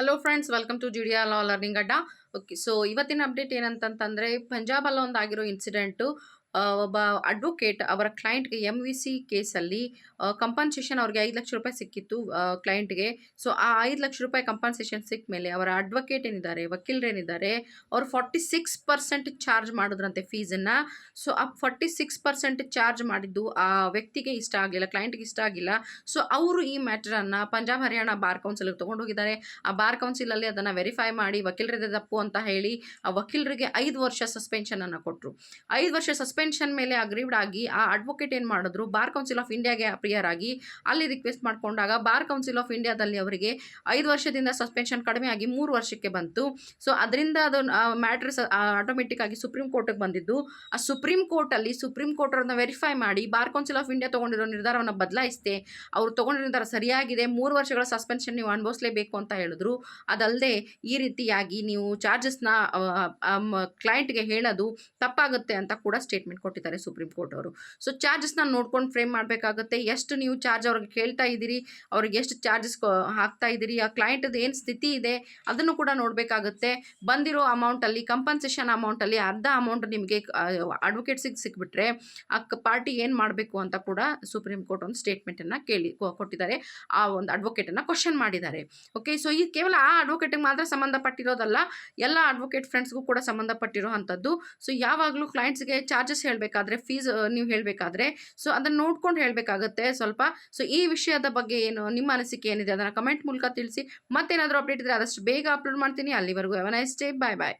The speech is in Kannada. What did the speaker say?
ಹಲೋ ಫ್ರೆಂಡ್ಸ್, ವೆಲ್ಕಮ್ ಟು ಜಿಡಿಯಾ ಲಾ ಲರ್ನಿಂಗ್ ಅಡ್ಡ. ಓಕೆ, ಸೊ ಇವತ್ತಿನ ಅಪ್ಡೇಟ್ ಏನಂತಂತಂದರೆ, ಪಂಜಾಬಲ್ಲಿ ಒಂದಾಗಿರೋ ಇನ್ಸಿಡೆಂಟು. ಒಬ್ಬ ಅಡ್ವೊಕೇಟ್ ಅವರ ಕ್ಲೈಂಟ್ಗೆ MVC ಕೇಸಲ್ಲಿ ಕಂಪನ್ಸೇಷನ್ ಅವ್ರಿಗೆ 5 ಲಕ್ಷ ರೂಪಾಯಿ ಸಿಕ್ಕಿತ್ತು ಕ್ಲೈಂಟ್ಗೆ. ಸೊ ಆ 5 ಲಕ್ಷ ರೂಪಾಯಿ ಕಂಪನ್ಸೇಷನ್ ಸಿಕ್ಕ ಮೇಲೆ ಅವರ ಅಡ್ವೊಕೇಟ್ ಏನಿದ್ದಾರೆ, ವಕೀಲರೇನಿದ್ದಾರೆ, ಅವರು 46% ಚಾರ್ಜ್ ಮಾಡಿದ್ರಂತೆ ಫೀಸನ್ನು. ಸೊ ಆ 46% ಚಾರ್ಜ್ ಮಾಡಿದ್ದು ಆ ವ್ಯಕ್ತಿಗೆ ಇಷ್ಟ ಆಗಲಿಲ್ಲ, ಕ್ಲೈಂಟ್ಗೆ ಇಷ್ಟ ಆಗಿಲ್ಲ. ಸೊ ಅವರು ಈ ಮ್ಯಾಟರನ್ನು ಪಂಜಾಬ್ ಹರಿಯಾಣ ಬಾರ್ ಕೌನ್ಸಿಲ್ಗೆ ತೊಗೊಂಡೋಗಿದ್ದಾರೆ. ಆ ಬಾರ್ ಕೌನ್ಸಿಲಲ್ಲಿ ಅದನ್ನು ವೆರಿಫೈ ಮಾಡಿ ವಕೀಲರದೇ ತಪ್ಪು ಅಂತ ಹೇಳಿ ಆ ವಕೀಲರಿಗೆ 5 ವರ್ಷ ಸಸ್ಪೆನ್ಷನನ್ನು ಕೊಟ್ಟರು. 5 ವರ್ಷ ಸಸ್ಪೆನ್ಷನ್ ಮೇಲೆ ಅಗ್ರೀವ್ಡ್ ಆಗಿ ಆ ಅಡ್ವೊಕೇಟ್ ಏನು ಮಾಡಿದ್ರು, ಬಾರ್ ಕೌನ್ಸಿಲ್ ಆಫ್ ಇಂಡಿಯಾಗೆ ಅಪಿಯರ್ ಆಗಿ ಅಲ್ಲಿ ರಿಕ್ವೆಸ್ಟ್ ಮಾಡಿಕೊಂಡಾಗ ಬಾರ್ ಕೌನ್ಸಿಲ್ ಆಫ್ ಇಂಡಿಯಾದಲ್ಲಿ ಅವರಿಗೆ 5 ವರ್ಷದಿಂದ ಸಸ್ಪೆನ್ಷನ್ ಕಡಿಮೆ ಆಗಿ 3 ವರ್ಷಕ್ಕೆ ಬಂತು. ಸೊ ಅದರಿಂದ ಅದು ಮ್ಯಾಟ್ರಸ್ ಆಟೋಮೆಟಿಕ್ ಆಗಿ ಸುಪ್ರೀಂ ಕೋರ್ಟ್ಗೆ ಬಂದಿದ್ದು. ಆ ಸುಪ್ರೀಂ ಕೋರ್ಟಲ್ಲಿ ಸುಪ್ರೀಂ ಕೋರ್ಟ್ ಅವ್ರನ್ನ ವೆರಿಫೈ ಮಾಡಿ ಬಾರ್ ಕೌನ್ಸಿಲ್ ಆಫ್ ಇಂಡಿಯಾ ತೊಗೊಂಡಿರೋ ನಿರ್ಧಾರವನ್ನು ಬದಲಾಯಿಸಿದೆ. ಅವ್ರು ತೊಗೊಂಡಿರೋ ನಿರ್ಧಾರ ಸರಿಯಾಗಿದೆ, 3 ವರ್ಷಗಳ ಸಸ್ಪೆನ್ಷನ್ ನೀವು ಅನುಭವಿಸಲೇಬೇಕು ಅಂತ ಹೇಳಿದ್ರು. ಅದಲ್ಲದೆ ಈ ರೀತಿಯಾಗಿ ನೀವು ಚಾರ್ಜಸ್ನ ಕ್ಲೈಂಟ್ಗೆ ಹೇಳೋದು ತಪ್ಪಾಗುತ್ತೆ ಅಂತ ಕೂಡ ಸ್ಟೇಟ್ಮೆಂಟ್ ಕೊಟ್ಟಿದ್ದಾರೆ ಸುಪ್ರೀಂ ಕೋರ್ಟ್ ಅವರು. ಸೊ ಚಾರ್ಜಸ್ನ ನೋಡ್ಕೊಂಡು ಫ್ರೇಮ್ ಮಾಡಬೇಕಾಗುತ್ತೆ. ಎಷ್ಟು ನೀವು ಚಾರ್ಜ್ ಅವ್ರಿಗೆ ಕೇಳ್ತಾ ಇದ್ದೀರಿ, ಅವ್ರಿಗೆ ಎಷ್ಟು ಚಾರ್ಜಸ್ ಹಾಕ್ತಾ ಇದ್ದೀರಿ, ಆ ಕ್ಲೈಂಟದ್ದು ಏನು ಸ್ಥಿತಿ ಇದೆ ಅದನ್ನು ಕೂಡ ನೋಡಬೇಕಾಗುತ್ತೆ. ಬಂದಿರೋ ಅಮೌಂಟಲ್ಲಿ ಕಂಪನ್ಸೇಷನ್ ಅಮೌಂಟಲ್ಲಿ ಅರ್ಧ ಅಮೌಂಟ್ ನಿಮಗೆ ಅಡ್ವೊಕೇಟ್ಸಿಗೆ ಸಿಕ್ಬಿಟ್ರೆ ಆ ಪಾರ್ಟಿ ಏನು ಮಾಡಬೇಕು ಅಂತ ಕೂಡ ಸುಪ್ರೀಂ ಕೋರ್ಟ್ ಒಂದು ಸ್ಟೇಟ್ಮೆಂಟನ್ನು ಕೊಟ್ಟಿದ್ದಾರೆ. ಆ ಒಂದು ಅಡ್ವೊಕೇಟನ್ನು ಕ್ವಶನ್ ಮಾಡಿದ್ದಾರೆ. ಓಕೆ, ಸೊ ಈ ಕೇವಲ ಆ ಅಡ್ವೊಕೇಟಿಗೆ ಮಾತ್ರ ಸಂಬಂಧಪಟ್ಟಿರೋದಲ್ಲ, ಎಲ್ಲ ಅಡ್ವೊಕೇಟ್ ಫ್ರೆಂಡ್ಸ್ಗೂ ಕೂಡ ಸಂಬಂಧಪಟ್ಟಿರೋ ಅಂಥದ್ದು. ಸೊ ಯಾವಾಗಲೂ ಕ್ಲೈಂಟ್ಸ್ಗೆ ಚಾರ್ಜಸ್ ಹೇಳಬೇಕಾದ್ರೆ, ಫೀಸ್ ನೀವು ಹೇಳಬೇಕಾದ್ರೆ ಸೊ ಅದನ್ನು ನೋಡ್ಕೊಂಡು ಹೇಳಬೇಕಾಗುತ್ತೆ ಸ್ವಲ್ಪ. ಸೊ ಈ ವಿಷಯದ ಬಗ್ಗೆ ಏನು ನಿಮ್ಮ ಅನಿಸಿಕೆ ಏನಿದೆ ಅದನ್ನು ಕಮೆಂಟ್ ಮೂಲಕ ತಿಳಿಸಿ. ಮತ್ತೇನಾದರೂ ಅಪ್ಡೇಟ್ ಇದ್ದರೆ ಆದಷ್ಟು ಬೇಗ ಅಪ್ಲೋಡ್ ಮಾಡ್ತೀನಿ. ಅಲ್ಲಿವರೆಗೂ have a nice day. Bye bye.